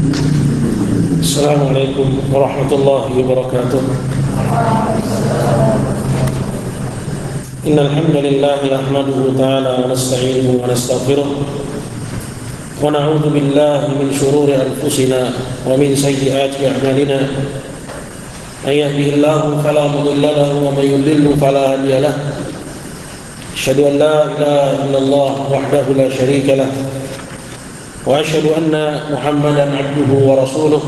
Assalamualaikum warahmatullahi wabarakatuh. Innal hamdalillah nahmaduhu ta'ala wa nasta'inuhu wa nastaghfiruh wa na'udzu billahi min shururi anfusina wa min sayyiati a'malina. May yahdihillahu fala mudilla lahu wa may yudlil fala hadiya lahu. Asyhadu an la ilaha illallah wahdahu la syarika lahu wa asyhadu anna Muhammadan 'abduhu wa rasuluh.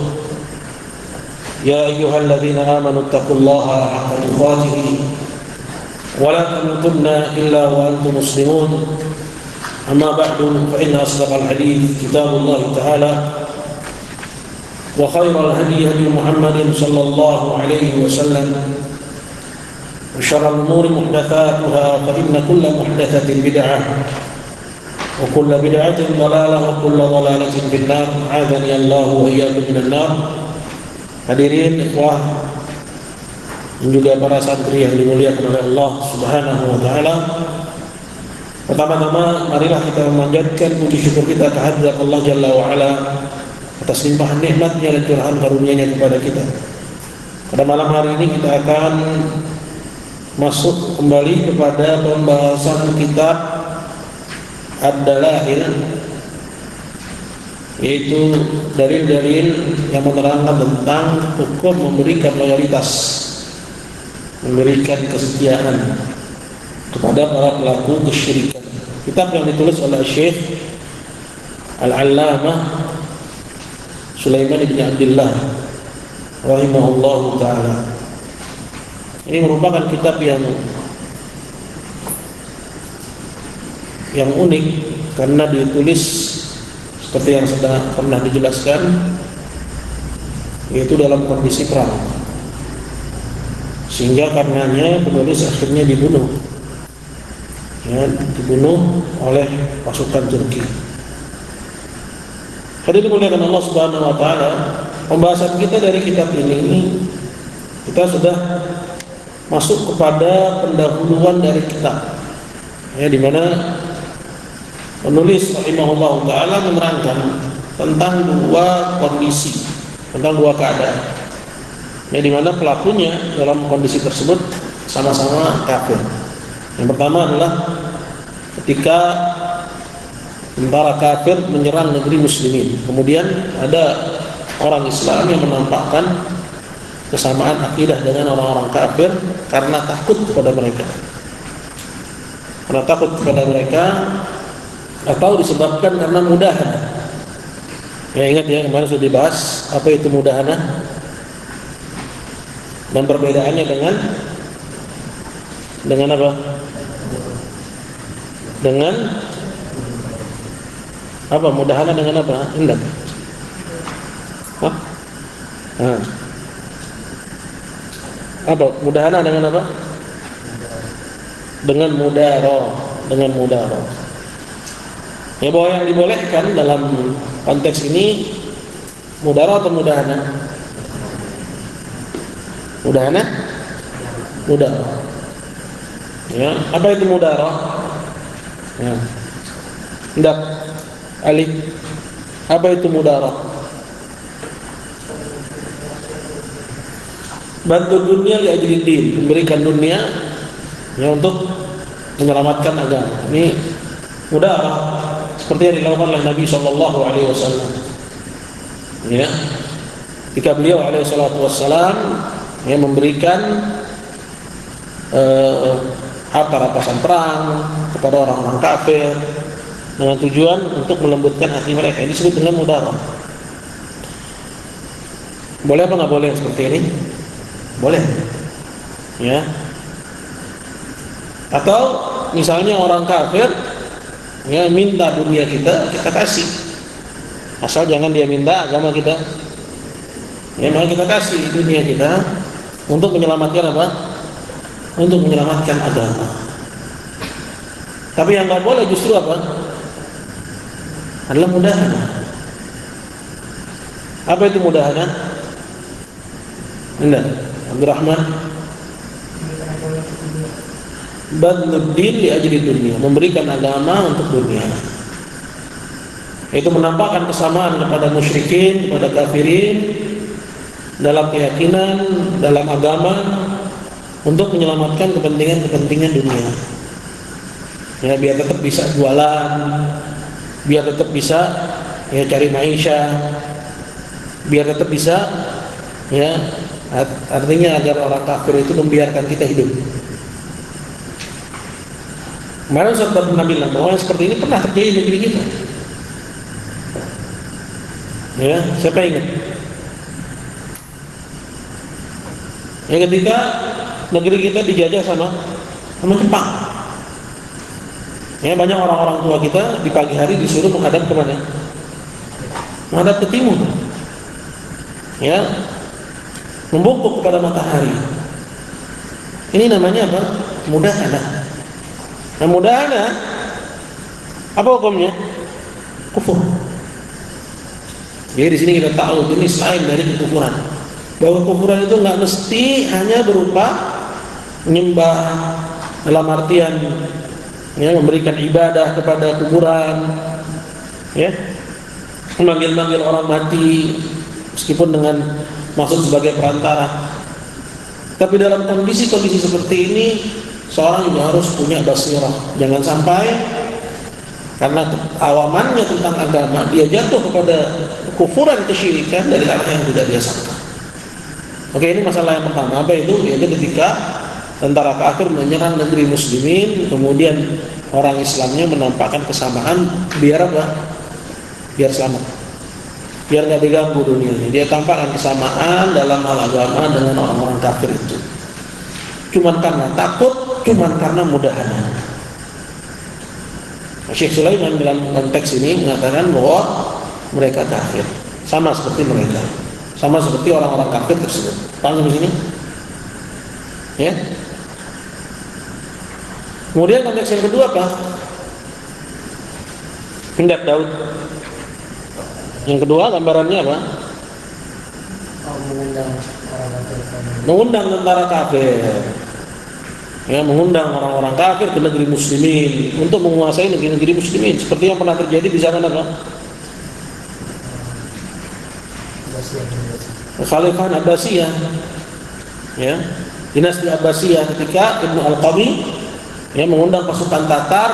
Ya ayyuhalladzina amanu taqullaha haqqa tuqatih wa la tamutunna illa wa antum muslimun. Amma ba'du fa inna asdaqal hadits kitabullah ta'ala wa khairal hadi hadi Muhammadin sallallahu alaihi wasallam wa syarrul umuri muhdatsatuha fa inna kulla muhdatsatin bid'ah wa kulla bid'atin dhalalah wa kulla dhalalatin finnar. A'adzani Allah wa iyyakum minan nar. Hadirin ikhwah dan juga para santri yang dimuliakan oleh Allah Subhanahu wa taala. Pertama-tama marilah kita memanjatkan puji syukur kita kehadirat Allah Jalla wa ala atas limpahan nikmat-Nya dan curahan karunia-Nya kepada kita. Pada malam hari ini kita akan masuk kembali kepada pembahasan kitab Ad-Dalail, yaitu dalil-dalil yang menerangkan tentang hukum memberikan loyalitas, memberikan kesetiaan kepada para pelaku kesyirikan. Kitab yang ditulis oleh Syekh Al-Allamah Sulaiman bin Abdullah rahimahullahu ta'ala. Ini merupakan kitab yang unik karena ditulis seperti yang sudah pernah dijelaskan, yaitu dalam kondisi perang, sehingga karenanya penulis akhirnya dibunuh oleh pasukan Turki. Hadirin dimuliakan Allah Subhanahu wa taala, pembahasan kita dari kitab ini kita sudah masuk kepada pendahuluan dari kitab, di mana penulis rahimahullah ta'ala menerangkan tentang dua kondisi, tentang dua keadaan, di mana pelakunya dalam kondisi tersebut sama-sama kafir. Yang pertama adalah ketika tentara kafir menyerang negeri muslimin, kemudian ada orang Islam yang menampakkan kesamaan akidah dengan orang-orang kafir karena takut kepada mereka, atau disebabkan karena mudahana. Ya, ingat ya, kemarin sudah dibahas apa itu mudahana dan perbedaannya dengan apa? Dengan apa? Mudahana dengan apa? Hendak. Hah? Apa? Mudahana dengan apa? Dengan mudaro. Ya, bahwa yang dibolehkan dalam konteks ini mudara atau mudahana? Mudahana? Mudara. Ya, apa itu mudara? Ya. Hendak alif. Apa itu mudara? Bantu dunia li ajli din, memberikan dunia ya untuk menyelamatkan agama. Ini mudara, seperti yang dilakukan oleh Nabi sallallahu alaihi wasallam. Ya. Ketika beliau alaihi salatu wassalam memberikan harta rampasan perang kepada orang-orang kafir dengan tujuan untuk melembutkan hati mereka. Ini disebut dengan mudarah. Boleh apa nggak boleh seperti ini? Boleh. Ya. Atau misalnya orang kafir minta dunia kita kasih, asal jangan dia minta agama kita. Ya, maka kita kasih dunia kita untuk menyelamatkan apa? Untuk menyelamatkan agama. Tapi yang nggak boleh justru apa? Adalah mudahana. Apa itu mudahana? Anda, Abdurrahman. Badluddin li ajli dunia, memberikan agama untuk dunia. Itu menampakkan kesamaan kepada musyrikin, kepada kafirin dalam keyakinan, dalam agama, untuk menyelamatkan kepentingan dunia. Ya, biar tetap bisa jualan, biar tetap bisa ya cari maisha, biar tetap bisa ya, artinya agar orang kafir itu membiarkan kita hidup. Kemarin Ustaz pernah bilang bahwa seperti ini pernah terjadi di negeri kita. Ya, siapa ingat? Ya, ketika negeri kita dijajah sama Jepang. Ya, banyak orang-orang tua kita di pagi hari disuruh menghadap ke mana? Menghadap ke timur. Ya, membungkuk kepada matahari. Ini namanya apa? Mudahana. Nah, mudahana apa hukumnya? Kufur. Jadi di sini kita tahu jenis lain dari kekufuran. Bahwa kekufuran itu nggak mesti hanya berupa menyembah dalam artian ya, memberikan ibadah kepada kuburan, ya, memanggil-manggil orang mati meskipun dengan maksud sebagai perantara. Tapi dalam kondisi-kondisi seperti ini, seorang juga harus punya basirah. Jangan sampai karena awamannya tentang agama dia jatuh kepada kekufuran, kesyirikan dari arah yang tidak dia sangka. Oke, ini masalah yang pertama. Apa itu? Yaitu ketika tentara kafir menyerang negeri muslimin, kemudian orang Islamnya menampakkan kesamaan, biar apa? Biar selamat, biar nggak diganggu dunianya. Dia tampakkan kesamaan dalam hal agama dengan orang-orang kafir itu. Cuman karena takut, cuman karena mudahana. Syekh Sulaiman dalam konteks ini mengatakan bahwa mereka kafir, sama seperti mereka, sama seperti orang-orang kafir tersebut. Paham di sini? Ya. Kemudian konteks yang kedua apa? Hendak Daud. Yang kedua gambarannya apa? Mengundang tentara kafir. Ya, mengundang orang-orang kafir ke negeri muslimin untuk menguasai negeri-negeri muslimin, seperti yang pernah terjadi di zaman apa? Khalifah Abbasiyah. Ya, dinasti Abbasiyah ketika Ibnu Al-Qami ya mengundang pasukan Tatar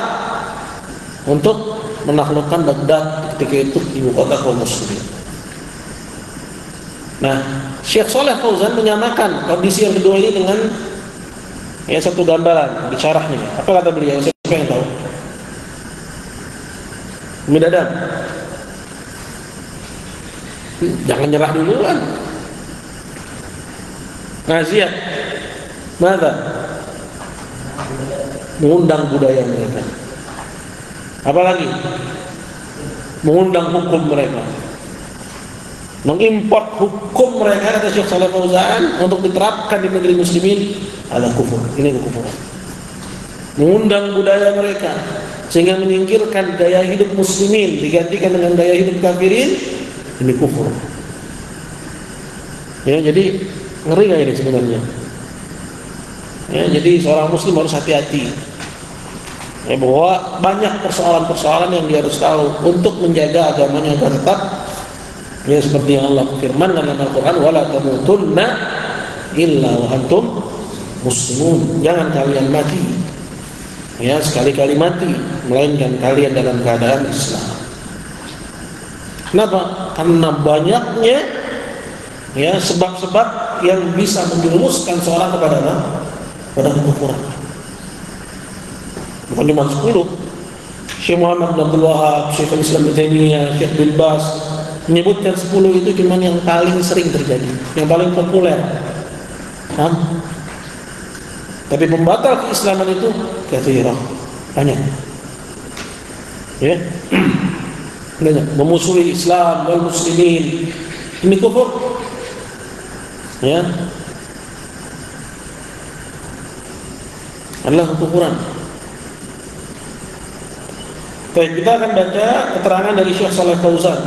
untuk menaklukkan Baghdad ketika itu ibu kota kaum muslimin. Nah, Syekh Shalih Fauzan menyamakan kondisi yang kedua ini dengan ya satu gambaran di syarahnya. Apa kata beliau? Siapa yang tahu? Midadam. Jangan nyerah duluan. Naziyah. Mana? Mengundang budaya mereka. Apalagi? Mengundang hukum mereka. Mengimport hukum mereka, kata Syekh Shalih Fauzan, untuk diterapkan di negeri muslimin adalah kufur. Ini kekufuran. Mengundang budaya mereka sehingga menyingkirkan gaya hidup muslimin digantikan dengan gaya hidup kafirin, ini kufur. Ya, jadi ngeri nggak ini sebenarnya? Ya, jadi seorang muslim harus hati-hati. Ya, bahwa banyak persoalan-persoalan yang dia harus tahu untuk menjaga agamanya agar tetap ya seperti yang Allah firmankan dalam Al-Quran, wala tamutunna illa wa antum muslimun. Jangan kalian mati ya sekali-kali mati melainkan kalian dalam keadaan Islam. Kenapa? Karena banyaknya ya sebab-sebab yang bisa menjerumuskan seorang kepada apa? Pada kekufuran. Bukan cuma 10. Syekh Muhammad bin Abdul Wahab, Syekh Islam Ibnu Taimiyah, Syekh bin Baz menyebutkan 10 itu cuma yang paling sering terjadi, yang paling populer. Tapi pembatal keislaman itu katsirah, banyak. Ya. Banyak memusuhi Islam wal muslimin. Ini kufur. Ya. Adalah kekufuran. Baik, kita akan baca keterangan dari Syekh Shalih Fauzan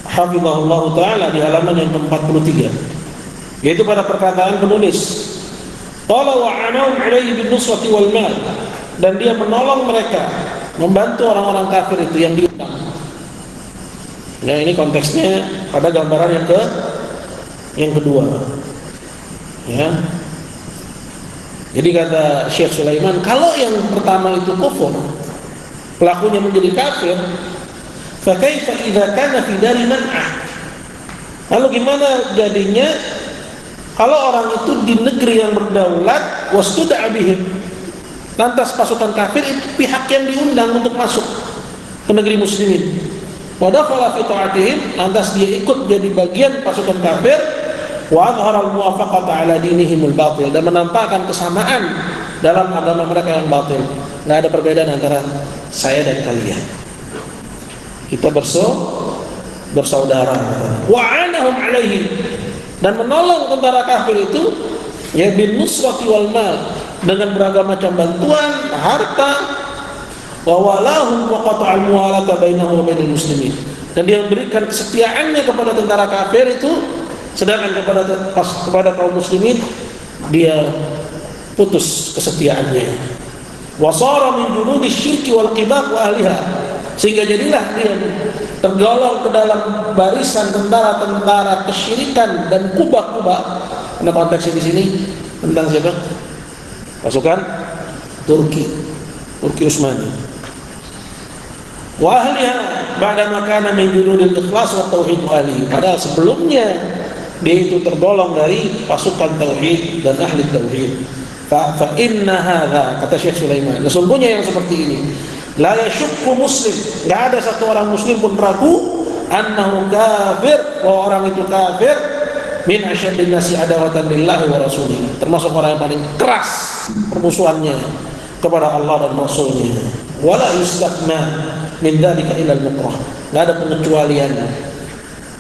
hafizahullah ta'ala di halaman yang ke-43, yaitu pada perkataan penulis, qala wa anahum alaihi bin nusrati wal mal, dan dia menolong mereka, membantu orang-orang kafir itu yang diundang. Nah, ini konteksnya pada gambaran yang kedua. Ya. Jadi kata Syekh Sulaiman, kalau yang pertama itu kufur, pelakunya menjadi kafir, fa kaifa idza kana fi dari man'ah? Lalu gimana jadinya kalau orang itu di negeri yang berdaulat, wastuda'a bihim, lantas pasukan kafir itu pihak yang diundang untuk masuk ke negeri muslimin. Wa dakhala fi ta'atihim, lantas dia ikut jadi bagian pasukan kafir. Wa adhara al-muwafaqata ala dinihim al-batil, dan menampakkan kesamaan dalam agama mereka yang batil. Enggak ada perbedaan antara saya dan kalian. Kita bersaudara. Wa anahum alaihi, dan menolong tentara kafir itu ya bin nusrati wal mal, dengan beragam macam bantuan, harta. Wa walahum wa qata'al muwalata bainahu wa bainal muslimin, dan dia memberikan kesetiaannya kepada tentara kafir itu, sedangkan kepada kaum muslimin dia putus kesetiaannya. Wasara min junudi syirki wal qibab wa ahliha, sehingga jadilah dia tergolong ke dalam barisan tentara-tentara kesyirikan dan kubah-kubah. Karena konteksnya di sini tentang siapa? Pasukan Turki Utsmani. Wa ahliha ba'da ma kana min junudil ikhlas wa tauhid wa ahlihi, padahal sebelumnya dia itu tergolong dari pasukan tauhid dan ahli tauhid. Fa inna hadza, kata Syekh Sulaiman, sesungguhnya yang seperti ini la yashukku muslim, enggak ada satu orang muslim pun ragu annahu kafir, bahwa orang itu kafir, min asyaddin nasi adawatan lillahi wa rasulih, termasuk orang yang paling keras permusuhannya kepada Allah dan Rasulnya. Wala yustaqna min dzalika illa al-mukrah, enggak ada pengecualian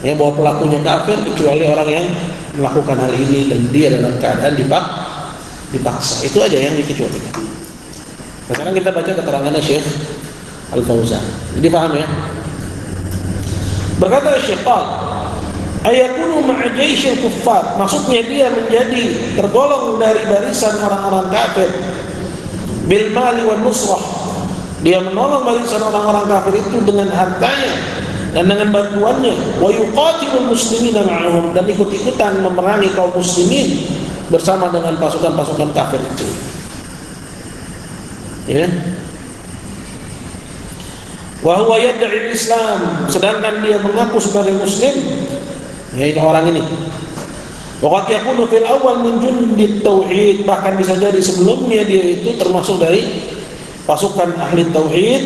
ya bahwa pelakunya kafir kecuali orang yang melakukan hal ini dan dia dalam keadaan dipaksa. Itu aja yang dikecualikan. Nah, sekarang kita baca keterangannya Syekh Al-Fauzan. Jadi paham ya? Berkata Syekh Qal, ayakunu ma'a jaisyil kuffar, maksudnya dia menjadi tergolong dari barisan orang-orang kafir, bil mali wan nusrah, dia menolong barisan orang-orang kafir itu dengan hartanya dan dengan bantuannya. Wa yuqatilul muslimina ma'ahum, dan ikut-ikutan memerangi kaum muslimin bersama dengan pasukan-pasukan kafir itu. Ya. Wa huwa yad'i al-Islam, sedangkan dia mengaku sebagai muslim. Ya, ini orang ini. Wa qad yakunu fil awwal min jundit tauhid, bahkan bisa jadi sebelumnya dia itu termasuk dari pasukan ahli tauhid,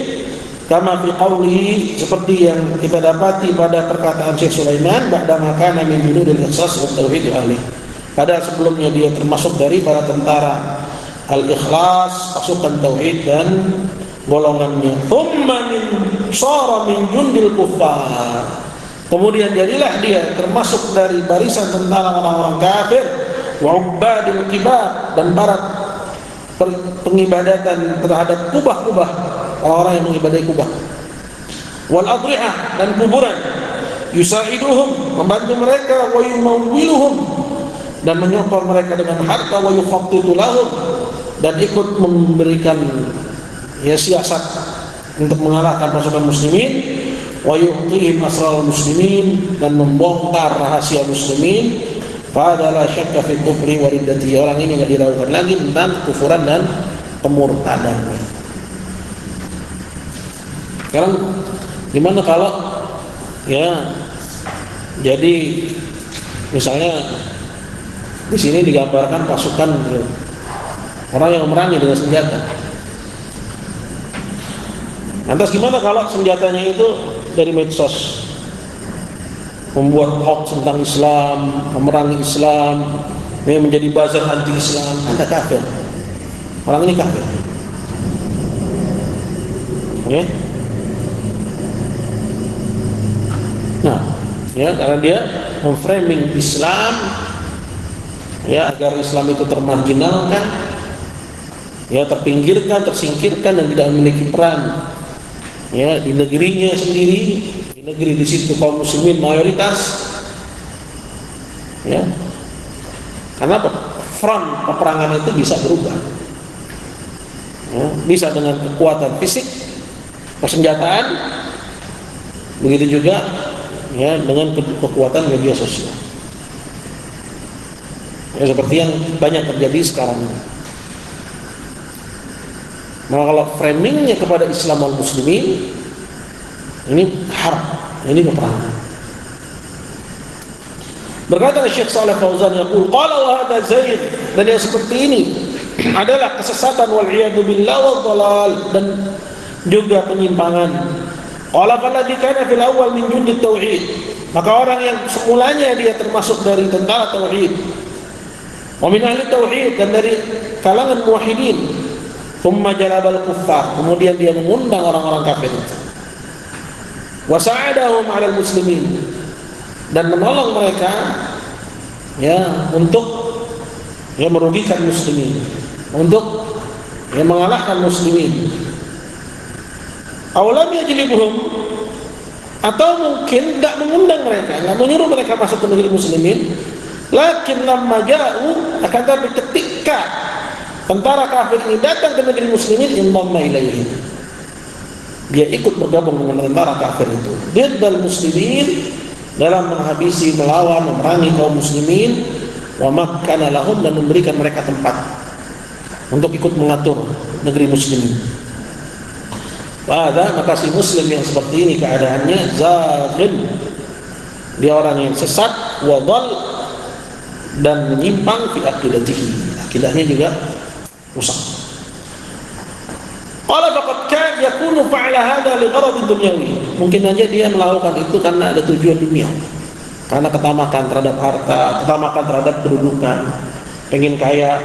kama fi qawlihi, seperti yang kita dapati pada perkataan Syekh Sulaiman, ba'da ma kana min junudil ikhlas wa tauhid ahli, padahal sebelumnya dia termasuk dari para tentara al-ikhlas, pasukan tauhid dan golongannya. Thumma min sara min jundil kuffar, kemudian jadilah dia termasuk dari barisan tentara orang-orang kafir, wa ubadil qibab, dan para pengibadatan terhadap kubah-kubah, orang yang mengibadahi kubah, wal adrihah, dan kuburan, yusaiduhum, membantu mereka, wa yumawwiluhum, dan menyokong mereka dengan harta, wa yukhattitu lahum, dan ikut memberikan ya siasat untuk mengalahkan pasukan muslimin, wa yuqihim asrar muslimin, dan membongkar rahasia muslimin. Fala la syakka fi kufri wa riddati, orang ini enggak diragukan lagi tentang kufuran dan kemurtadan. Sekarang gimana kalau ya jadi misalnya di sini digambarkan pasukan orang yang memerangi dengan senjata. Lantas gimana kalau senjatanya itu dari medsos, membuat hoax tentang Islam, memerangi Islam, menjadi buzzer anti-Islam? Anda kafir. Orang ini kafir. Oke? Nah, ya, karena dia memframing Islam ya agar Islam itu termarginalkan, ya terpinggirkan, tersingkirkan, dan tidak memiliki peran ya di negerinya sendiri, di negeri di situ kaum muslimin mayoritas. Ya. Karena front peperangan itu bisa berubah. Ya, bisa dengan kekuatan fisik, persenjataan, begitu juga ya, dengan kekuatan media sosial. Ya, seperti yang banyak terjadi sekarang. Nah, kalau framingnya kepada Islam wal muslimin, ini haram, ini peperangan. Berkata Syekh Shalih Fauzan, yaqul qala wa hadha zayd, dan yang seperti ini adalah kesesatan wal iyadu billah wal dhalal, dan juga penyimpangan. Qala falladhi kana fil awwal min jundit tauhid, maka orang yang semulanya dia termasuk dari tentara tauhid, wa min ahli tauhid, dan dari kalangan muwahhidin, thumma jalabal kuffar, kemudian dia mengundang orang-orang kafir, wa sa'adahum 'alal muslimin, dan menolong mereka ya untuk ya merugikan muslimin, untuk ya mengalahkan muslimin. Awalam yajlibuhum, atau mungkin tidak mengundang mereka, tidak menyuruh mereka masuk ke negeri muslimin, lakin lamma ja'u, akan tapi ketika tentara kafir ini datang ke negeri muslimin, indhamma ilaihim, dia ikut bergabung dengan tentara kafir itu, diddal muslimin, dalam menghabisi, melawan, memerangi kaum muslimin, wa makkana lahum, dan memberikan mereka tempat untuk ikut mengatur negeri muslimin. Maka si muslim yang seperti ini keadaannya zaghil, dia orang yang sesat, wa dhal, dan menyimpang fi aqidatihi, akidahnya juga rusak. Qala faqad kan yakunu fa'ala hadha li gharadin dunyawi, mungkin aja dia melakukan itu karena ada tujuan dunia, karena ketamakan terhadap harta, ketamakan terhadap kedudukan, pengen kaya.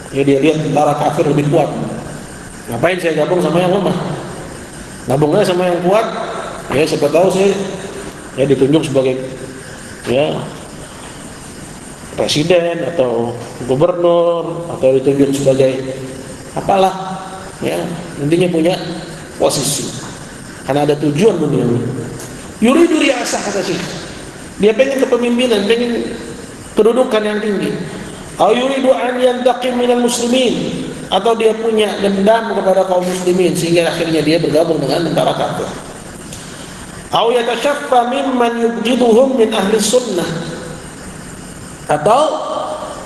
Ya, dia lihat tentara kafir lebih kuat, ngapain saya gabung sama yang lemah, gabungnya sama yang kuat, ya siapa tahu saya ya ditunjuk sebagai ya presiden atau gubernur, atau ditunjuk sebagai apalah, ya intinya punya posisi, karena ada tujuan duniawi. Yuridu riasah, kata Syekh, dia pengen kepemimpinan, pengen kedudukan yang tinggi. Au yuridu an yantaqim minal muslimin, atau dia punya dendam kepada kaum muslimin sehingga akhirnya dia bergabung dengan tentara kafir. Au yatashaffa mimman yubghiduhum min ahli sunnah, atau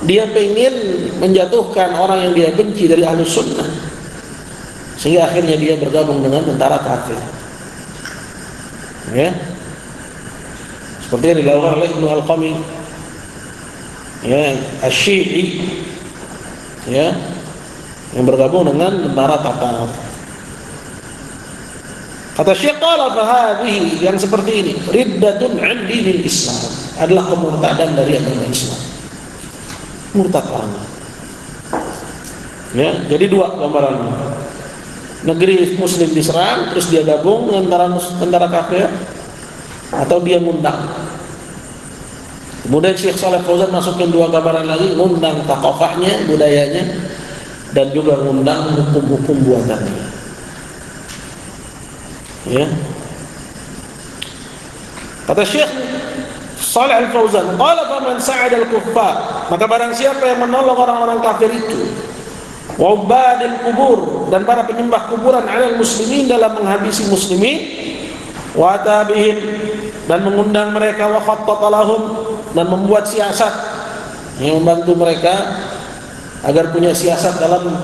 dia pengen menjatuhkan orang yang dia benci dari ahli sunnah sehingga akhirnya dia bergabung dengan tentara kafir. Ya, seperti yang dilakukan oleh Ibnu Al-Qami, ya, Asy-Syi'i, ya, yang bergabung dengan tentara Tatar. Kata Syekh, qala fa hadhihi, yang seperti ini, riddatun 'an dinil Islam, adalah kemurtadan dari agama Islam. Murtad orang. Ya, jadi dua gambarannya. Negeri muslim diserang, terus dia gabung dengan tentara kafir, atau dia ngundang. Kemudian Syekh Shalih Fauzan masukin dua gambaran lagi, ngundang thaqafahnya, budayanya, dan juga ngundang hukum-hukum buatannya. Ya. Kata Syekh Shalih Fauzan, qala faman sa'ada al-kuffar, maka barang siapa yang menolong orang-orang kafir itu, wa ubadil kubur, dan para penyembah kuburan, alal muslimin, dalam menghabisi muslimin, wa tabihim, dan mengundang mereka, wa khattata lahum, dan membuat siasat yang membantu mereka agar punya siasat dalam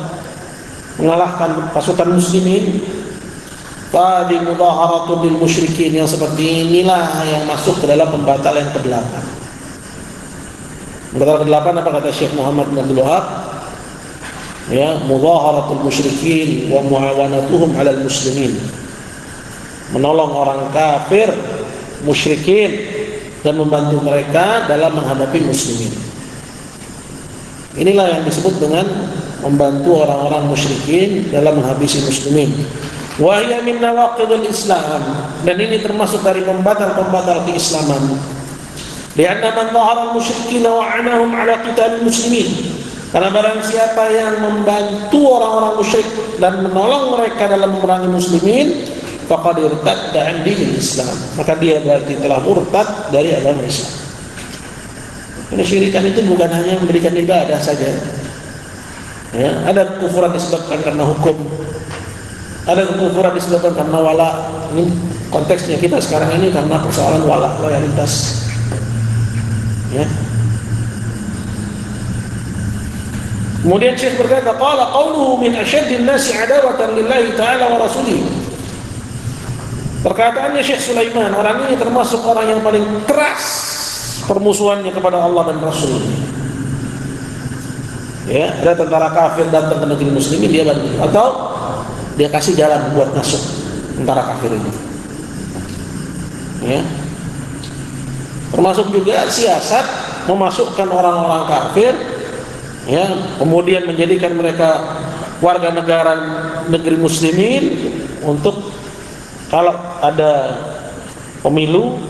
mengalahkan pasukan muslimin. Fadi mudaharatul lil musyrikin, yang seperti inilah yang masuk ke dalam pembatalan ke-8. Pembatalan ke-8 apa kata Syekh Muhammad bin Abdul Wahab? Ya, mudaharatul musyrikin wa muawanatuhum 'alal muslimin, menolong orang kafir, musyrikin, dan membantu mereka dalam menghadapi muslimin. Inilah yang disebut dengan membantu orang-orang musyrikin dalam menghabisi muslimin. Wa hiya min nawaqidil Islam, dan ini termasuk dari pembatal-pembatal keislaman. Lianna man dhahara al-musyrikin wa 'anahum 'ala qitalil muslimin, karena barang siapa yang membantu orang-orang musyrik dan menolong mereka dalam memerangi muslimin, faqad irtadda 'an dinil Islam, maka dia berarti telah murtad dari agama Islam. Kesyirikan itu bukan hanya memberikan ibadah saja. Ya, ada kekufuran disebabkan karena hukum, ada kekufuran disebabkan karena wala. Ini konteksnya kita sekarang ini karena persoalan loyalitas. Ya. Kemudian Syekh berkata, qala qawluhu min asyaddin nasi adawatan lillahi ta'ala wa rasulih. Perkataannya Syekh Sulaiman, orang ini termasuk orang yang paling keras permusuhannya kepada Allah dan Rasul. Ya, ada tentara kafir datang ke negeri muslimin, dia bantu, atau dia kasih jalan buat masuk tentara kafir ini. Ya. Termasuk juga siasat memasukkan orang-orang kafir, ya, kemudian menjadikan mereka warga negara negeri muslimin untuk kalau ada pemilu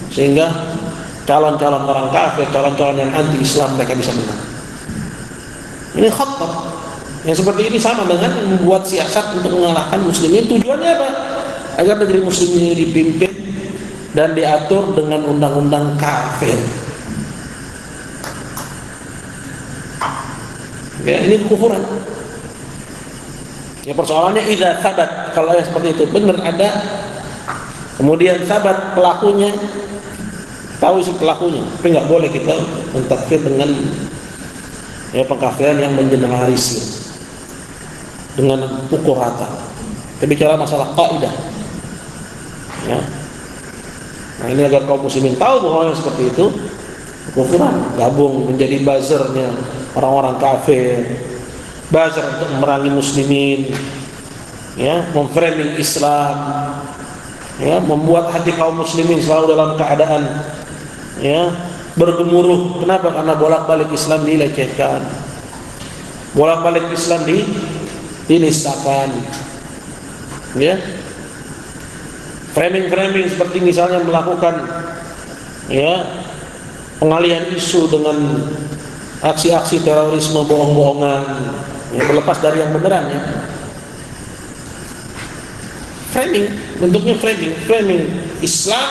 sehingga calon-calon orang kafir, calon-calon yang anti Islam mereka bisa menang. Ini khatar. Yang seperti ini sama dengan membuat siasat untuk mengalahkan muslimin. Tujuannya apa? Agar negeri muslimin ini dipimpin dan diatur dengan undang-undang kafir. Ya, ini kekufuran. Ya, persoalannya idza sabat, kalau yang seperti itu benar ada, kemudian sabat pelakunya, tahu si pelakunya, tapi nggak boleh kita mentakfir dengan ya pengkafiran yang mengeneralisir dengan pukul rata. Kita bicara masalah kaidah. Ya. Nah, ini agar kaum muslimin tahu bahwa yang seperti itu kekufuran, gabung menjadi buzzernya orang-orang kafir, buzzer untuk memerangi muslimin, ya, memframing Islam, ya, membuat hati kaum muslimin selalu dalam keadaan ya bergemuruh. Kenapa? Karena bolak-balik Islam dilecehkan, bolak-balik Islam dinistakan, ya. Framing seperti misalnya melakukan ya pengalihan isu dengan aksi-aksi terorisme bohong-bohongan, ya, berlepas dari yang beneran, ya. Bentuknya framing Islam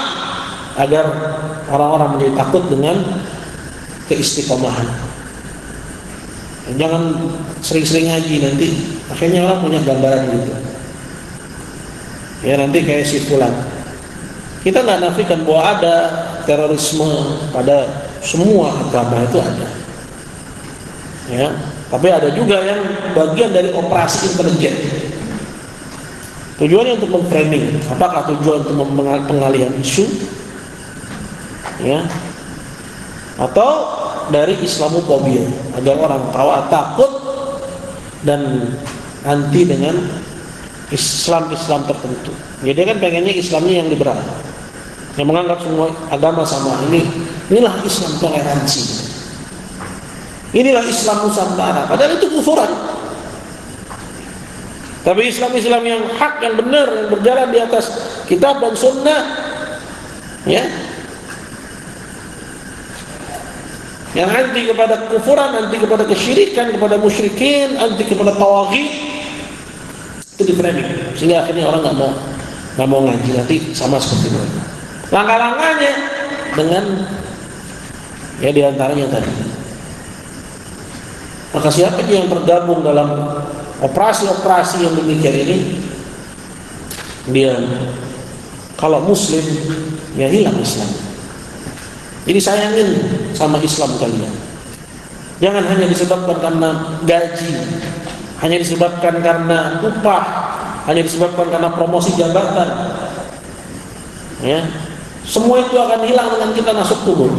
agar orang-orang menjadi takut dengan keistiqomahan. Jangan sering-sering ngaji, nanti akhirnya orang punya gambaran gitu. Ya, nanti kayak si fulan. Kita nggak nafikan bahwa ada terorisme pada semua agama, itu ada. Ya, tapi ada juga yang bagian dari operasi intelijen. Tujuannya untuk memframing. Apakah tujuan untuk pengalihan isu? Ya. Atau dari Islamofobia, agar orang tahu takut dan anti dengan Islam tertentu. Jadi kan pengennya Islamnya yang liberal, yang menganggap semua agama sama. Inilah Islam toleransi. Inilah Islam Nusantara. Padahal itu kufuran. Tapi Islam yang hak, yang benar, yang berjalan di atas kitab dan sunnah, ya, yang anti kepada kufuran, anti kepada kesyirikan, kepada musyrikin, anti kepada tawaghit, itu di framing, sehingga akhirnya orang nggak mau ngaji, nanti sama seperti mereka. Langkah-langkahnya dengan ya diantaranya tadi. Maka siapa yang tergabung dalam operasi-operasi yang demikian ini, dia kalau muslim ya hilang Islam. Jadi sayangin sama Islam kalian. Jangan hanya disebabkan karena gaji, hanya disebabkan karena upah, hanya disebabkan karena promosi jabatan. Ya, semua itu akan hilang dengan kita masuk kubur.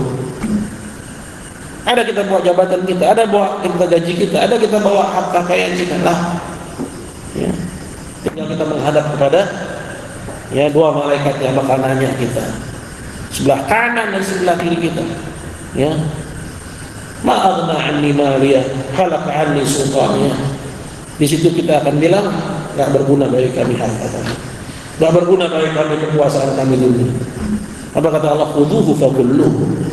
Ada kita bawa jabatan kita, ada bawa kita gaji kita, ada kita bawa harta kekayaan kita lah. Ya. Tinggal kita menghadap kepada ya dua malaikat yang bakal nanya kita, sebelah kanan dan sebelah kiri kita. Ya. Ma aghna anni maliyah, halaka anni sultaniya. Di situ kita akan bilang, enggak berguna bagi kami harta kami. Enggak berguna bagi kami kekuasaan kami dulu. Apa kata Allah? Khuduhu faghulluhu.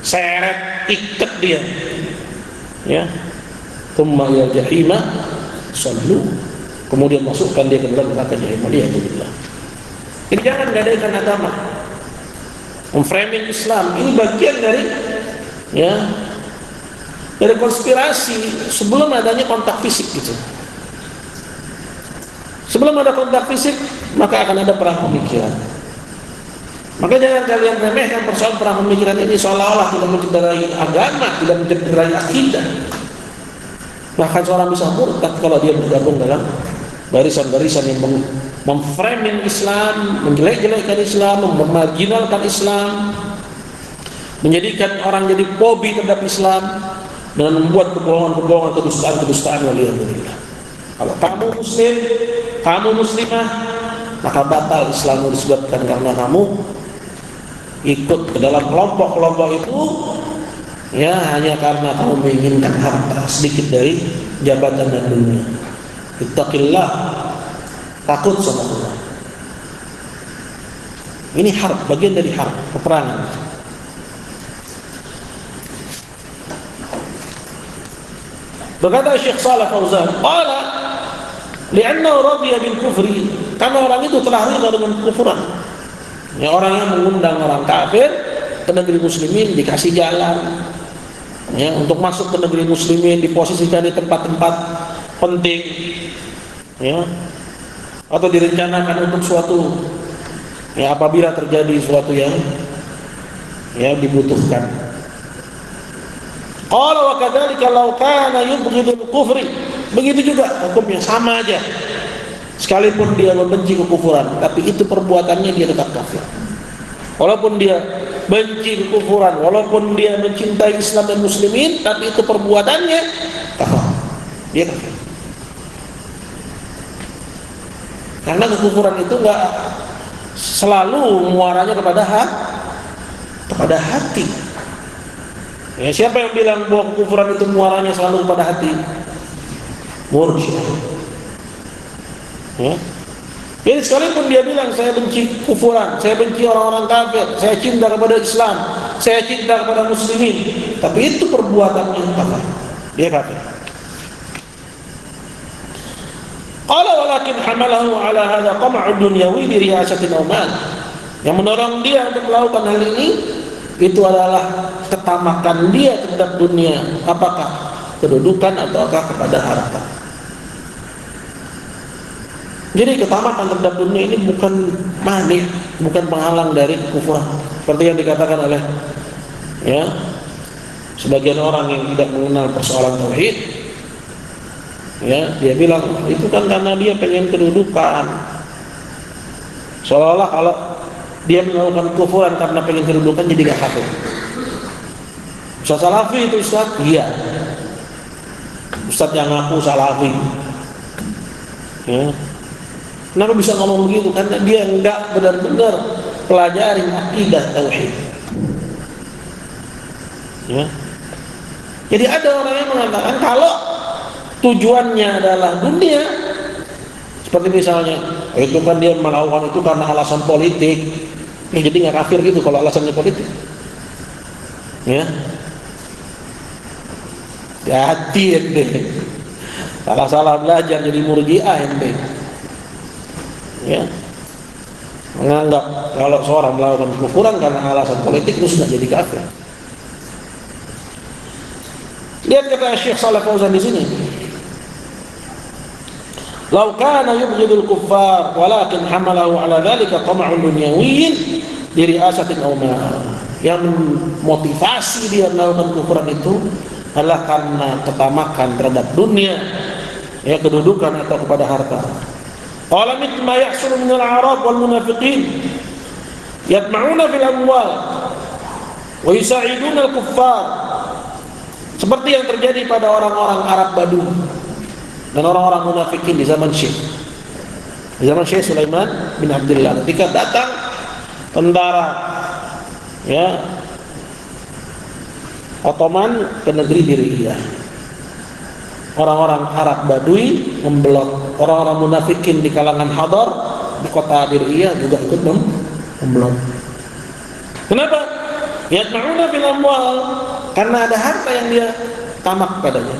Seret, ikat dia, ya. Tsumma ya jahima sallu. Kemudian masukkan dia ke dalam neraka jahim. Alhamdulillah. Jadi jangan gadaikan agama, memframing Islam. Ini bagian dari ya dari konspirasi sebelum adanya kontak fisik gitu. Sebelum ada kontak fisik, maka akan ada perang pemikiran. Maka jangan kalian remehkan persoalan perang pemikiran ini seolah-olah tidak mencederai agama, tidak mencederai akidah. Bahkan seorang bisa murtad kalau dia bergabung dalam barisan-barisan yang memframing Islam, menjelek-jelekkan Islam, memarginalkan Islam, menjadikan orang jadi fobi terhadap Islam dan membuat kebohongan-kebohongan, kedustaan-kedustaan. Waliyadzubillah. Kalau kamu muslim, kamu muslimah, maka batal Islammu disebabkan karena kamu ikut ke dalam kelompok-kelompok itu ya hanya karena kamu menginginkan harta sedikit dari jabatan dan dunia. Ittaqillah, takut sama Allah. Ini harb, bagian dari harb, peperangan. Berkata Syekh Shalih Fauzan, qala li'annahu radiya bil kufri, karena orang itu telah ridha dengan kekufuran. Ya, orang yang mengundang orang kafir ke negeri muslimin dikasih jalan ya untuk masuk ke negeri muslimin, diposisikan di tempat-tempat penting ya, atau direncanakan untuk suatu ya apabila terjadi suatu yang ya dibutuhkan. Qala wa kadzalika law kana yubghidul kufri, begitu juga hukumnya sama aja. Sekalipun dia membenci kekufuran, tapi itu perbuatannya dia tetap kafir. Walaupun dia benci kekufuran, walaupun dia mencintai Islam dan muslimin, tapi itu perbuatannya kafir. Dia kafir. Karena kekufuran itu enggak selalu muaranya kepada hati. Ya, siapa yang bilang bahwa kekufuran itu muaranya selalu kepada hati? Murji'ah. Ya. Jadi sekalipun dia bilang saya benci kufuran, saya benci orang-orang kafir, saya cinta kepada Islam, saya cinta kepada muslimin, tapi itu perbuatannya kafir. Dia kafir. Qala walakin hamalahu ala hadha qam'u dunyawi bi riyasatin aw mal. Yang mendorong dia untuk melakukan hal ini itu adalah ketamakan dia terhadap dunia, apakah kedudukan ataukah kepada harta. Jadi ketamakan terhadap dunia ini bukan mani, bukan penghalang dari kekufuran. Seperti yang dikatakan oleh ya sebagian orang yang tidak mengenal persoalan tauhid. Ya, dia bilang itu kan karena dia pengen kedudukan. Seolah-olah kalau dia melakukan kekufuran karena pengen kedudukan jadi gak kafir. Ustaz Salafi itu Ustaz? Iya. Ustaz yang ngaku Salafi. Ya. Kenapa bisa ngomong begitu? Karena dia enggak benar-benar pelajari akidah tauhid. Ya. Jadi ada orang yang mengatakan kalau tujuannya adalah dunia, seperti misalnya itu kan dia melakukan itu karena alasan politik, ya, jadi nggak kafir gitu kalau alasannya politik. Ya, hati ente, salah belajar jadi murji'ah ente. Ya, menganggap kalau seorang melakukan kekufuran karena alasan politik itu sudah jadi kafir. Lihat kata Syekh Shalih Fauzan di sini. Lau kana yubghidul kuffar walakin hamalahu ala dhalika tama'un dunyawiyyin li ri'asatin aw mal. Yang motivasi dia melakukan kekufuran itu adalah karena ketamakan terhadap dunia, ya kedudukan atau kepada harta. Qala mithma yahsulu min al-a'rab wal munafiqin yatma'una fil amwal wa yusa'iduna al-kuffar. Seperti yang terjadi pada orang-orang Arab Badu dan orang-orang munafikin di zaman Syekh. Di zaman Syekh Sulaiman bin Abdullah ketika datang tentara ya Ottoman ke negeri Diriyah. Orang-orang Arab Badui memblok, orang-orang munafikin di kalangan Hadar di kota Diriyah juga ikut memblok. Kenapa? Yatma'una fil amwal, karena ada harta yang dia tamak padanya.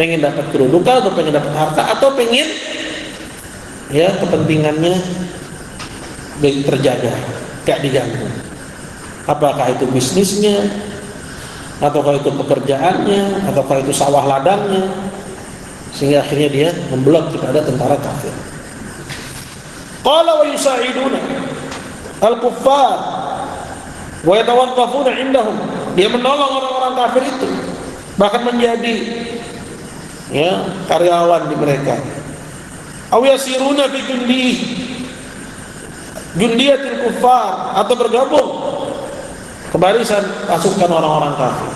Pengen dapat kedudukan atau pengen dapat harta atau pengen ya kepentingannya terjaga, gak diganggu. Apakah itu bisnisnya, ataukah itu pekerjaannya, ataukah itu sawah ladangnya, sehingga akhirnya dia memblok kepada tentara kafir. Qala wa yusa'iduna, al-kuffar wa yatawaqqafuna indahum. Dia menolong orang-orang kafir itu, bahkan menjadi karyawan di mereka. Aw yasiruna fi jundiyatil kuffar, atau bergabung ke barisan pasukan orang-orang kafir.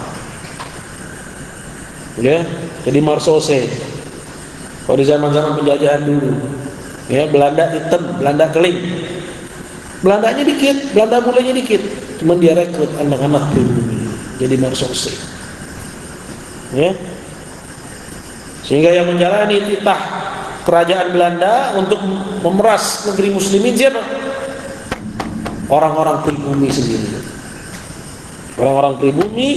Ya, jadi marsose. Kalau di zaman-zaman penjajahan dulu, Belanda hitam, Belanda keling. Belandanya dikit, Belanda mulainya dikit. Cuman dia rekrut anak-anak pribumi jadi marsose. Sehingga yang menjalani titah kerajaan Belanda untuk memeras negeri muslimin siapa? Orang-orang pribumi sendiri. Orang-orang pribumi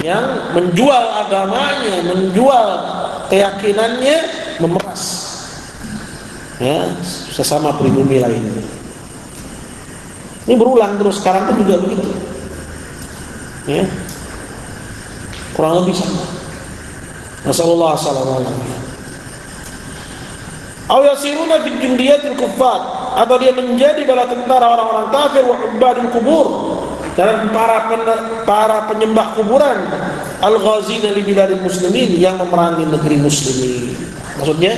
yang menjual agamanya, menjual keyakinannya, memeras sesama pribumi lainnya. Ini berulang terus, sekarang pun juga begitu. Kurang lebih sama. Nasallallahu alaihi wasallam. Aw yasiruna fi jundiyatil kuffar, atau dia menjadi bala tentara orang-orang kafir, wa ubadul kubur, dan para penyembah kuburan, al-ghazina li biladil muslimin, yang memerangi negeri muslimin. Maksudnya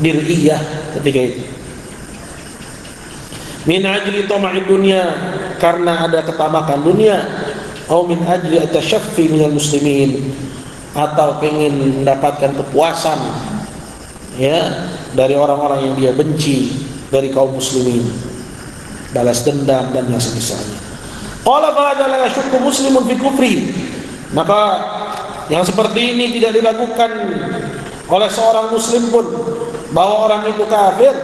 diriyah ketika itu. Min ajli tama'id dunya, karena ada ketamakan dunia, atau min ajli atashaffi minal muslimin, atau ingin mendapatkan kepuasan dari orang-orang yang dia benci dari kaum muslimin, balas dendam dan yang semisalnya. Qala fa'adha la yashukku muslimun fi kufri, maka yang seperti ini tidak dilakukan oleh seorang muslim pun, bahwa orang itu kafir.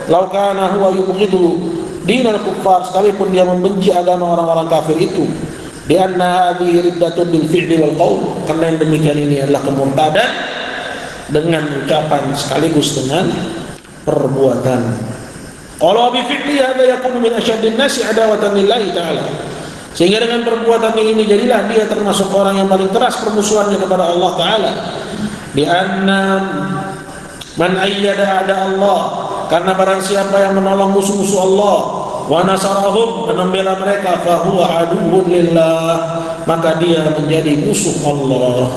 Lau kana huwa yubghidu dinal kuffar, sekalipun dia membenci agama orang-orang kafir itu, di anna hadhihi riddatun bil fi'li wal qaul, karena yang demikian ini adalah kemurtadan dengan ucapan sekaligus dengan perbuatan. Qala bi fi'li hadza yakunu min asyaddin nasi adawatan lillahi ta'ala, sehingga dengan perbuatan ini jadilah dia termasuk orang yang paling keras permusuhannya kepada Allah Ta'ala. Di anna man ayyada ada Allah, karena barang siapa yang menolong musuh-musuh Allah, wa nasarahum, dan membela mereka, fa huwa aduwwun lillah, maka dia menjadi musuh Allah.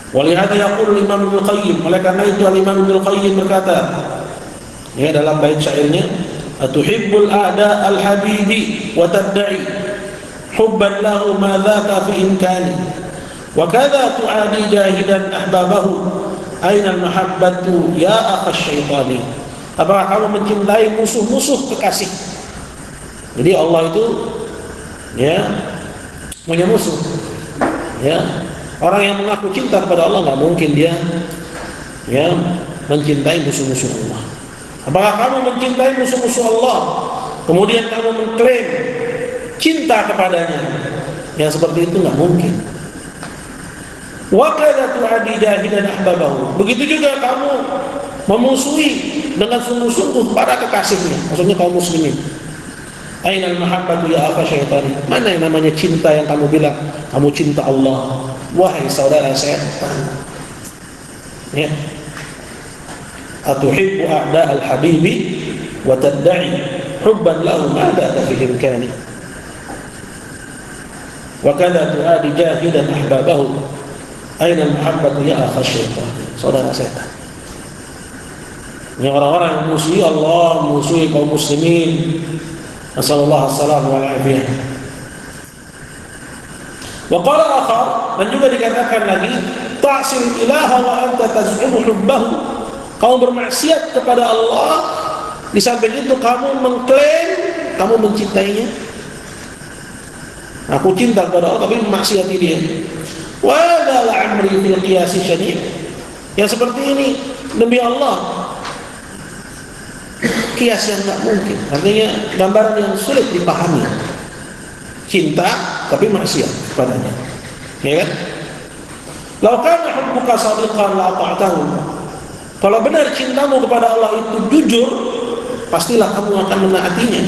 Walihada yaqul Imam Ibnu Qayyim, oleh karena itu Imam Ibnu Qayyim berkata dalam bait syairnya, atuhibbul a'da al-habibi wa tad'i hubban lahu ma dhaka fi imkani, wa kadha tu'adi jahidan ahbabahu, aina al-mahabbatu ya akha syaitani. Apakah kamu mencintai musuh-musuh kekasih? Jadi Allah itu punya musuh. Orang yang mengaku cinta kepada Allah nggak mungkin dia mencintai musuh-musuh Allah. Apakah kamu mencintai musuh-musuh Allah, kemudian kamu mengklaim cinta kepadanya? Yang seperti itu nggak mungkin. Wa kadza tu'adi jahidan ahbabahu, begitu juga kamu memusuhi dengan sungguh-sungguh para kekasihnya, maksudnya kaum muslimin. Ainal mahabbatu ya akha syaitani, mana yang namanya cinta yang kamu bilang kamu cinta Allah, wahai saudara setan. Atuhibbu a'da al-habibi wa tad'i hubban lahu ma da'aka fi imkani, wa kadza tu'adi jahidan ahbabahu, ainal mahabbatu ya akha syaitani, saudara setan. Ini orang-orang yang musuhi Allah, musuhi kaum muslimin. Nasallallahu alaihi wa alaihi. Wa qala akhar, dan juga dikatakan lagi, ta'sil ilaha wa anta taz'umu hubbahu, kamu bermaksiat kepada Allah, di samping itu kamu mengklaim kamu mencintainya. Aku cinta kepada Allah tapi memaksiati dia. Wa la amri fil qiyas syadid, yang seperti ini demi Allah kias yang tak mungkin, artinya gambaran yang sulit dipahami. Cinta tapi maksiat kepadanya, ya kan? Lau kana hubbuka shadiqan la ta'tahu, kalau benar cintamu kepada Allah itu jujur, pastilah kamu akan menaatinya.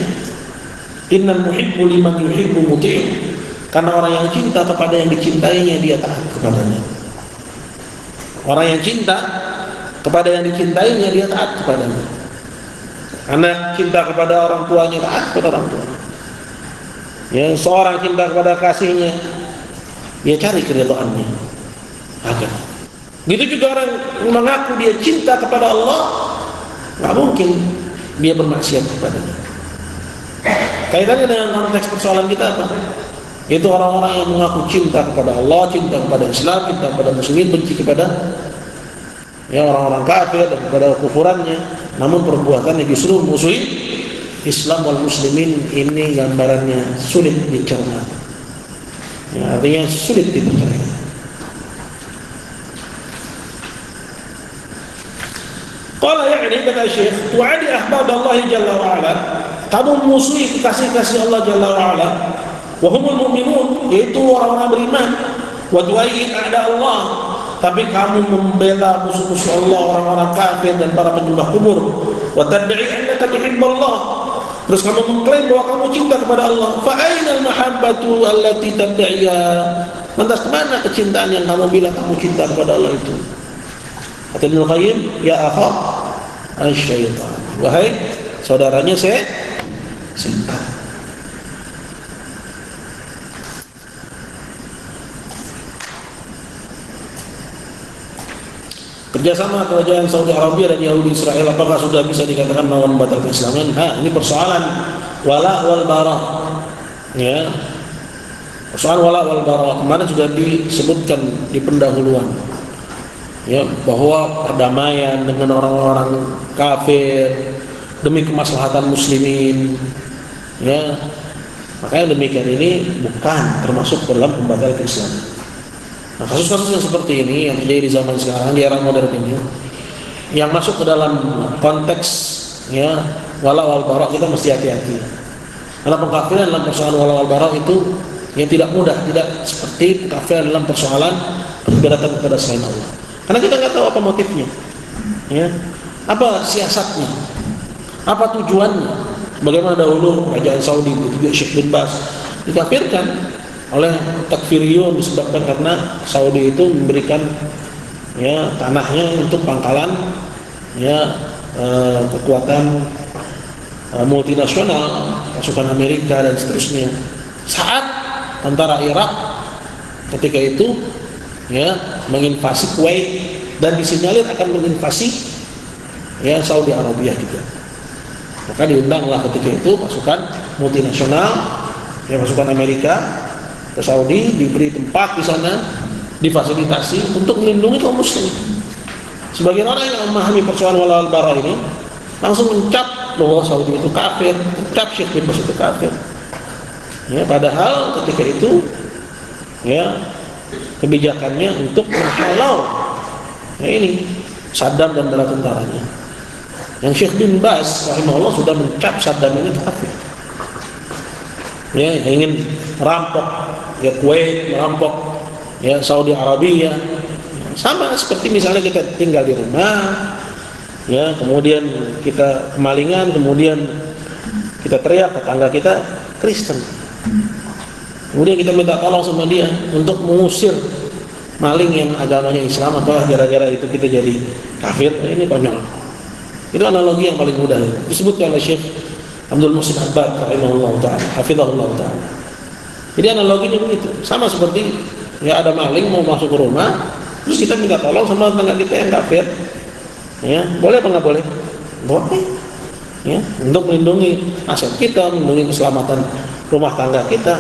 Innal muhibbu liman yuhibbu muti', karena orang yang cinta kepada yang dicintainya dia taat kepadanya. Orang yang cinta kepada yang dicintainya dia taat kepadanya. Anak cinta kepada orang tuanya, taat kepada orang tuanya. Ya, seorang cinta kepada kasihnya, dia cari keridhaannya. Agar. Gitu juga orang mengaku dia cinta kepada Allah, nggak mungkin dia bermaksiat kepadanya. Kaitannya dengan konteks persoalan kita apa? Itu orang-orang yang mengaku cinta kepada Allah, cinta kepada Islam, cinta kepada Muslimin, benci kepada orang-orang kafir dan kepada kufurannya, namun perbuatannya justru musuhi Islam wal Muslimin. Ini gambarannya sulit dicerna. Artinya sulit dipercaya. Qala ya'ni kata Syekh, tu'adi ahbab Allah jalla wa ala, kamu musuhi kekasih-kasih Allah jalla wa ala, wa humul mu'minun, yaitu orang-orang beriman, wa tu'ayyi a'da Allah, tapi kamu membela musuh-musuh Allah, orang-orang kafir dan para penyembah kubur, wa tad'i annaka tuhibballah, terus kamu mengklaim bahwa kamu cinta kepada Allah, fa ainal mahabbatu allati tad'iha, lantas kemana kecintaan yang kamu bilang kamu cinta kepada Allah itu? Kata Ibnu Qayyim, ya akha asy-syaitan, wahai saudaranya setan. Kerjasama kerajaan Saudi Arabia dan Yahudi Israel, apakah sudah bisa dikatakan melawan membatalkan keislaman? Ini persoalan wala wal bara. Ya, persoalan wala wal bara kemarin sudah disebutkan di pendahuluan. Ya, bahwa perdamaian dengan orang-orang kafir demi kemaslahatan muslimin, ya, makanya demikian ini bukan termasuk dalam pembatal keislaman. Nah, kasus-kasus yang seperti ini yang terjadi di zaman sekarang, di era modern ini, yang masuk ke dalam konteks ya wala wal bara, kita mesti hati-hati. Karena pengkafiran dalam persoalan wala wal bara itu yang tidak mudah, tidak seperti pengkafiran dalam persoalan peribadatan kepada selain Allah. Karena kita nggak tahu apa motifnya, ya, apa siasatnya, apa tujuannya. Bagaimana dahulu kerajaan Saudi juga Syekh bin Baz dikafirkan oleh takfiriyun disebabkan karena Saudi itu memberikan ya tanahnya untuk pangkalan ya kekuatan multinasional, pasukan Amerika dan seterusnya. Saat tentara Irak ketika itu ya menginvasi Kuwait dan disinyalir akan menginvasi ya Saudi Arabia juga, maka diundanglah ketika itu pasukan multinasional ya pasukan Amerika ke Saudi, diberi tempat di sana, difasilitasi untuk melindungi kaum muslim. Sebagian orang yang memahami persoalan wala wal bara ini langsung mencap bahwa Saudi itu kafir, mencap Syekh bin Baz itu kafir. Ya, padahal ketika itu ya kebijakannya untuk menghalau ya ini Saddam dan bala tentaranya. Yang Syekh bin Baz rahimahullah sudah mencap Saddam ini kafir. Ya, ingin merampok ya Kuwait, merampok ya Saudi Arabia. Sama seperti misalnya kita tinggal di rumah ya, kemudian kita kemalingan, kemudian kita teriak tetangga kita Kristen. Kemudian kita minta tolong sama dia untuk mengusir maling yang agamanya Islam, atau gara-gara itu kita jadi kafir. Ini konyol. Itu analogi yang paling mudah disebutkan oleh Syekh Abdul Muhsin Abbad rahimahullah ta'ala, hafizahullah ta'ala. Jadi analoginya begitu. Sama seperti ya ada maling mau masuk ke rumah, terus kita minta tolong sama tetangga kita yang kafir. Ya, boleh apa enggak boleh? Boleh. Ya, untuk melindungi aset kita, melindungi keselamatan rumah tangga kita.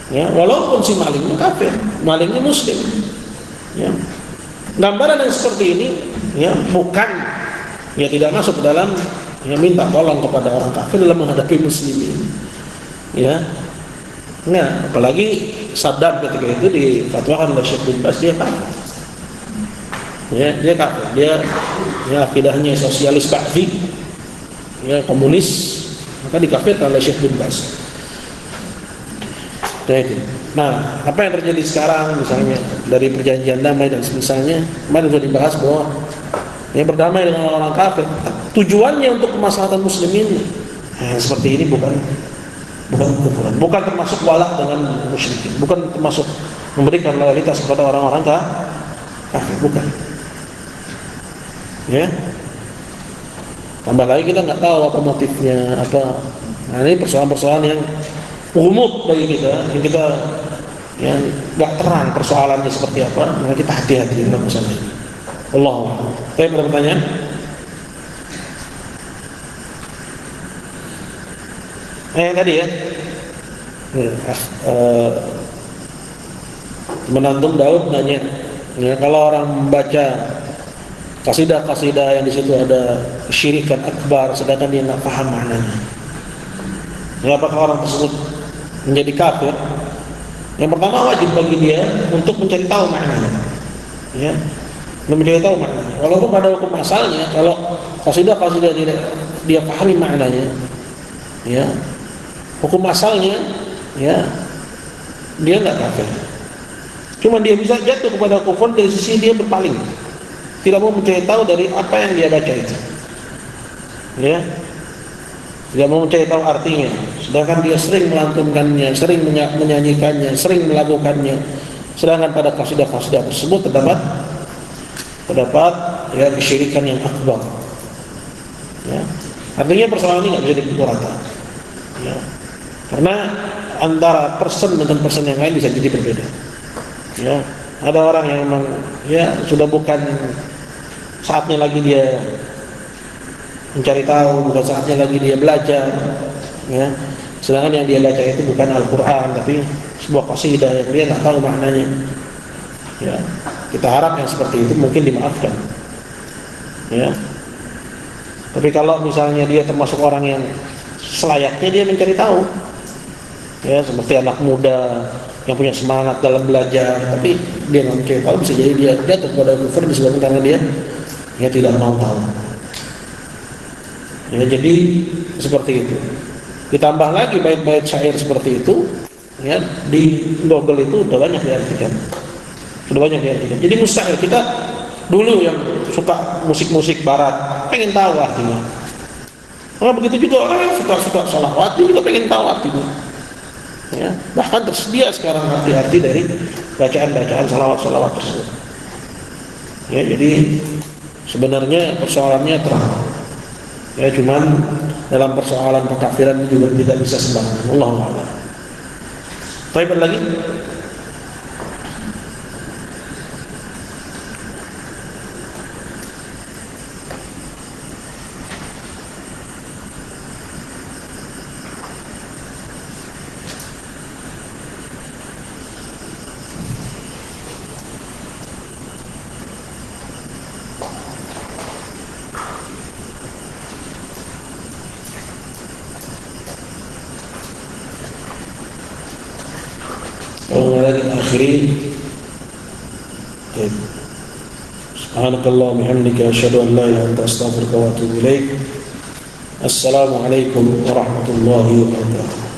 Ya, walaupun si malingnya kafir, malingnya muslim. Ya. Gambaran yang seperti ini ya bukan ya tidak masuk ke dalam ya minta tolong kepada orang kafir dalam menghadapi muslimin. Ya. Nah, apalagi Saddam ketika itu difatwakan oleh Syekh bin Baz dia kafir. Ya, dia kafir. Dia ya akidahnya sosialis Ba'athi. Ya, komunis, maka dikafirkan oleh Syekh bin Baz. Nah, apa yang terjadi sekarang misalnya dari perjanjian damai dan semisalnya, kemarin sudah dibahas bahwa ya berdamai dengan orang kafir tujuannya untuk kemaslahatan muslimin. Seperti ini bukan kufuran, bukan termasuk wala dengan musyrikin, bukan termasuk memberikan loyalitas kepada orang-orang kafir, bukan. Ya. Tambah lagi kita nggak tahu apa motifnya, apa. Nah, ini persoalan-persoalan yang umum bagi kita, yang kita yang nggak terang persoalannya seperti apa, maka kita hati-hati dalam masalah ini. Allah. Saya ada pertanyaan? Tadi ya. Menantum Daud nanya, ya, kalau orang membaca kasidah-kasidah yang di situ ada kesyirikan akbar, sedangkan dia nggak paham maknanya, ya, apakah orang tersebut menjadi kafir? Yang pertama, wajib bagi dia untuk mencari tahu maknanya, ya, mencari tahu maknanya. Walaupun pada hukum asalnya, kalau kasidah-kasidah dia pahami maknanya, ya, hukum asalnya, ya, dia nggak kafir. Cuma dia bisa jatuh kepada kufur dari sisi dia berpaling, tidak mau mencari tahu dari apa yang dia baca itu, ya, tidak mau mencari tahu artinya. Sedangkan dia sering melantunkannya, sering menyanyikannya, sering melakukannya. Sedangkan pada kasidah-kasidah tersebut terdapat ya kesyirikan yang akbar. Ya. Artinya persoalan ini nggak bisa dipukul rata. Ya. Karena antara person dengan person yang lain bisa jadi berbeda. Ya, ada orang yang memang ya sudah bukan saatnya lagi dia mencari tahu, bukan saatnya lagi dia belajar, ya. Sedangkan yang dia baca itu bukan Al-Quran, tapi sebuah qasidah yang dia nggak tahu maknanya. Ya, kita harap yang seperti itu mungkin dimaafkan. Ya. Tapi kalau misalnya dia termasuk orang yang selayaknya dia mencari tahu, ya, seperti anak muda yang punya semangat dalam belajar, tapi dia nggak mencari tahu, bisa jadi dia jatuh pada kufur disebabkan karena dia tidak mau tahu. Ya, jadi seperti itu. Ditambah lagi bait-bait syair seperti itu, ya, di Google itu udah banyak diartikan. Jadi mustahil kita dulu yang suka musik-musik barat pengen tahu artinya. Nah, begitu juga orang yang suka salawat juga pengen tahu artinya. Ya, bahkan tersedia sekarang arti-arti dari bacaan-bacaan salawat-salawat tersebut. Ya, jadi sebenarnya persoalannya terang. Ya, cuman dalam persoalan kekafiran juga tidak bisa sembarangan. Allahu a'lam. Baik, lagi. Akhiri. Subhanakallah bihamdika asyhadu an la ilaha illa anta astaghfiruka wa atubu ilaik. Assalamualaikum warahmatullahi wabarakatuh.